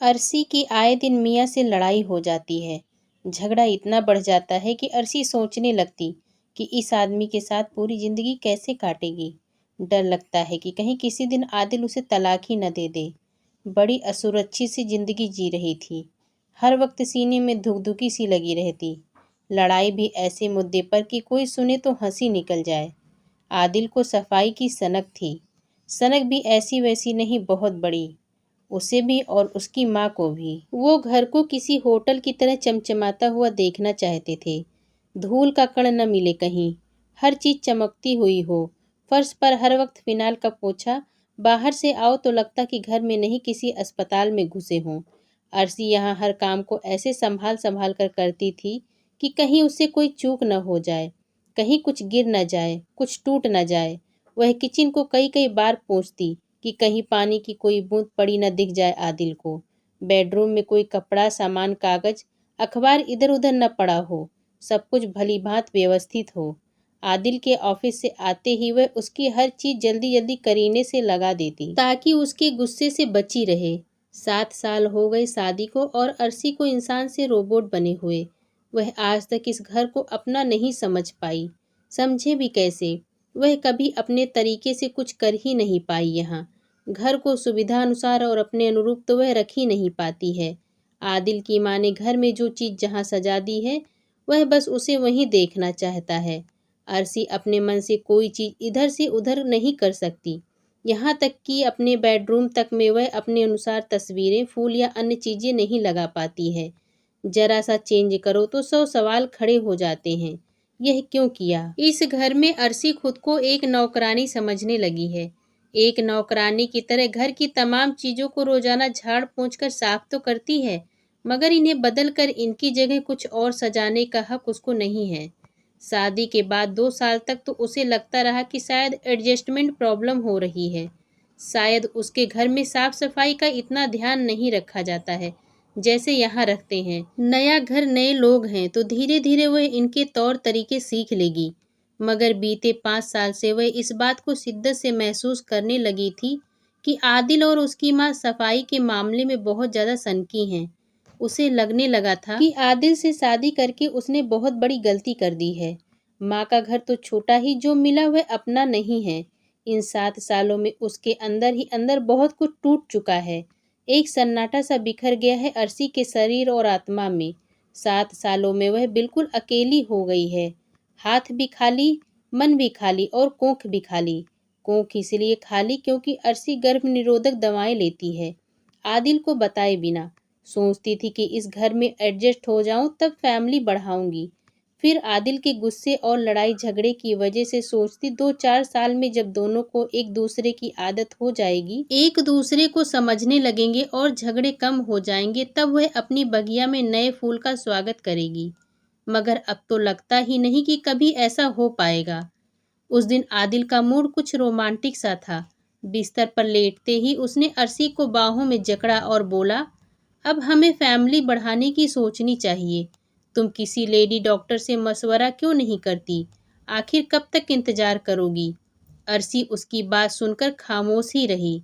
अरसी की आए दिन मियाँ से लड़ाई हो जाती है। झगड़ा इतना बढ़ जाता है कि अरसी सोचने लगती कि इस आदमी के साथ पूरी जिंदगी कैसे काटेगी। डर लगता है कि कहीं किसी दिन आदिल उसे तलाक ही न दे दे। बड़ी असुरक्षित सी जिंदगी जी रही थी। हर वक्त सीने में धुकधुकी सी लगी रहती। लड़ाई भी ऐसे मुद्दे पर कि कोई सुने तो हंसी निकल जाए। आदिल को सफाई की सनक थी। सनक भी ऐसी वैसी नहीं, बहुत बड़ी। उसे भी और उसकी माँ को भी। वो घर को किसी होटल की तरह चमचमाता हुआ देखना चाहते थे। धूल का कण न मिले कहीं, हर चीज चमकती हुई हो। फर्श पर हर वक्त फिनाइल का पोछा। बाहर से आओ तो लगता कि घर में नहीं किसी अस्पताल में घुसे हों। अरसी यहाँ हर काम को ऐसे संभाल संभाल कर करती थी कि कहीं उससे कोई चूक न हो जाए, कहीं कुछ गिर न जाए, कुछ टूट न जाए। वह किचन को कई कई बार पोंछती कि कहीं पानी की कोई बूंद पड़ी न दिख जाए आदिल को। बेडरूम में कोई कपड़ा, सामान, कागज, अखबार इधर उधर न पड़ा हो। सब कुछ भली भांत व्यवस्थित हो। आदिल के ऑफिस से आते ही वह उसकी हर चीज जल्दी जल्दी करीने से लगा देती ताकि उसके गुस्से से बची रहे। 7 साल हो गए शादी को और अरसी को इंसान से रोबोट बने हुए। वह आज तक इस घर को अपना नहीं समझ पाई। समझे भी कैसे? वह कभी अपने तरीके से कुछ कर ही नहीं पाई। यहाँ घर को सुविधा अनुसार और अपने अनुरूप तो वह रख ही नहीं पाती है। आदिल की माँ ने घर में जो चीज जहाँ सजा दी है, वह बस उसे वहीं देखना चाहता है। अरसी अपने मन से कोई चीज इधर से उधर नहीं कर सकती। यहाँ तक कि अपने बेडरूम तक में वह अपने अनुसार तस्वीरें, फूल या अन्य चीजें नहीं लगा पाती है। जरा सा चेंज करो तो 100 सवाल खड़े हो जाते हैं। यह क्यों किया? इस घर में अरसी खुद को एक नौकरानी समझने लगी है। एक नौकरानी की तरह घर की तमाम चीजों को रोजाना झाड़ पोंछ कर साफ तो करती है, मगर इन्हें बदल कर इनकी जगह कुछ और सजाने का हक उसको नहीं है। शादी के बाद 2 साल तक तो उसे लगता रहा कि शायद एडजस्टमेंट प्रॉब्लम हो रही है। शायद उसके घर में साफ सफाई का इतना ध्यान नहीं रखा जाता है जैसे यहाँ रखते हैं। नया घर, नए लोग हैं तो धीरे धीरे वह इनके तौर तरीके सीख लेगी। मगर बीते 5 साल से वह इस बात को शिद्दत से महसूस करने लगी थी कि आदिल और उसकी माँ सफाई के मामले में बहुत ज्यादा सनकी हैं। उसे लगने लगा था कि आदिल से शादी करके उसने बहुत बड़ी गलती कर दी है। माँ का घर तो छोटा ही जो मिला वह अपना नहीं है। इन 7 सालों में उसके अंदर ही अंदर बहुत कुछ टूट चुका है। एक सन्नाटा सा बिखर गया है अरसी के शरीर और आत्मा में। 7 सालों में वह बिल्कुल अकेली हो गई है। हाथ भी खाली, मन भी खाली और कोख भी खाली। कोख इसलिए खाली क्योंकि अरसी गर्भ निरोधक दवाएं लेती है, आदिल को बताए बिना। सोचती थी कि इस घर में एडजस्ट हो जाऊं तब फैमिली बढ़ाऊंगी। फिर आदिल के गुस्से और लड़ाई झगड़े की वजह से सोचती 2-4 साल में जब दोनों को एक दूसरे की आदत हो जाएगी, एक दूसरे को समझने लगेंगे और झगड़े कम हो जाएंगे, तब वह अपनी बगिया में नए फूल का स्वागत करेगी। मगर अब तो लगता ही नहीं कि कभी ऐसा हो पाएगा। उस दिन आदिल का मूड कुछ रोमांटिक सा था। बिस्तर पर लेटते ही उसने अरसी को बाहों में जकड़ा और बोला, अब हमें फैमिली बढ़ाने की सोचनी चाहिए। तुम किसी लेडी डॉक्टर से मशवरा क्यों नहीं करती? आखिर कब तक इंतजार करोगी? अरसी उसकी बात सुनकर खामोश ही रही।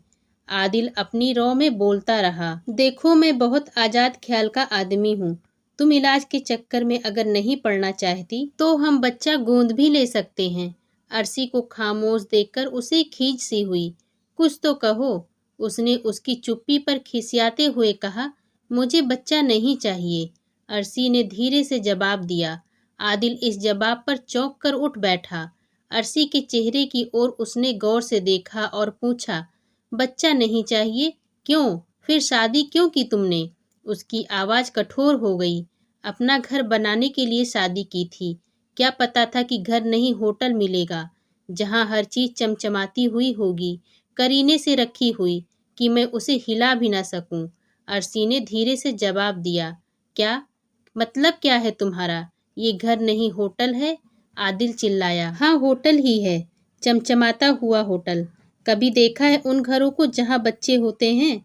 आदिल अपनी रौ में बोलता रहा, देखो मैं बहुत आजाद ख्याल का आदमी हूँ। तुम इलाज के चक्कर में अगर नहीं पड़ना चाहती तो हम बच्चा गोद भी ले सकते हैं। अरसी को खामोश देखकर उसे खींच सी हुई। कुछ तो कहो। उसने उसकी चुप्पी पर खिसियाते हुए कहा, मुझे बच्चा नहीं चाहिए। अरसी ने धीरे से जवाब दिया। आदिल इस जवाब पर चौंक कर उठ बैठा। अरसी के चेहरे की ओर उसने गौर से देखा और पूछा, बच्चा नहीं चाहिए? क्यों? फिर शादी क्यों की तुमने? उसकी आवाज कठोर हो गई। अपना घर बनाने के लिए शादी की थी। क्या पता था कि घर नहीं होटल मिलेगा, जहां हर चीज चमचमाती हुई होगी, करीने से रखी हुई, कि मैं उसे हिला भी ना सकूं। अरसी ने धीरे से जवाब दिया, क्या मतलब क्या है तुम्हारा? ये घर नहीं होटल है? आदिल चिल्लाया। हाँ, होटल ही है, चमचमाता हुआ होटल। कभी देखा है उन घरों को जहाँ बच्चे होते हैं?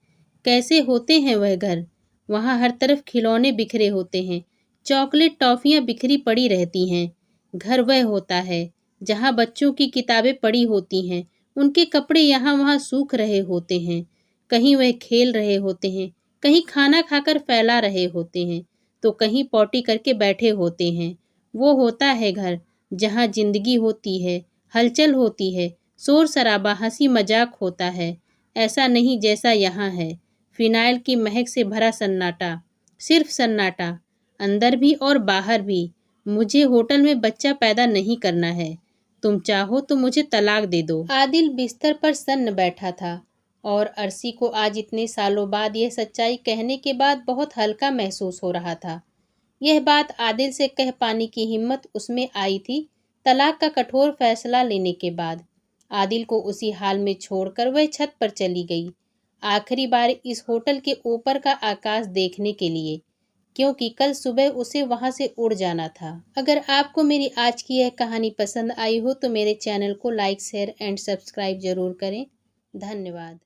कैसे होते हैं वह घर? वहाँ हर तरफ खिलौने बिखरे होते हैं, चॉकलेट टॉफियाँ बिखरी पड़ी रहती हैं। घर वह होता है जहाँ बच्चों की किताबें पड़ी होती हैं, उनके कपड़े यहाँ वहाँ सूख रहे होते हैं। कहीं वह खेल रहे होते हैं, कहीं खाना खाकर फैला रहे होते हैं, तो कहीं पॉटी करके बैठे होते हैं। वो होता है घर, जहाँ जिंदगी होती है, हलचल होती है, शोर-शराबा, हँसी-मज़ाक होता है। ऐसा नहीं जैसा यहाँ है, फ़िनाइल की महक से भरा सन्नाटा, सिर्फ़ सन्नाटा, अंदर भी और बाहर भी। मुझे होटल में बच्चा पैदा नहीं करना है। तुम चाहो तो मुझे तलाक दे दो। आदिल बिस्तर पर सन्न बैठा था और अर्शी को आज इतने सालों बाद यह सच्चाई कहने के बाद बहुत हल्का महसूस हो रहा था। यह बात आदिल से कह पाने की हिम्मत उसमें आई थी तलाक का कठोर फैसला लेने के बाद। आदिल को उसी हाल में छोड़कर वह छत पर चली गई, आखिरी बार इस होटल के ऊपर का आकाश देखने के लिए, क्योंकि कल सुबह उसे वहां से उड़ जाना था। अगर आपको मेरी आज की यह कहानी पसंद आई हो तो मेरे चैनल को लाइक, शेयर एंड सब्सक्राइब जरूर करें। धन्यवाद।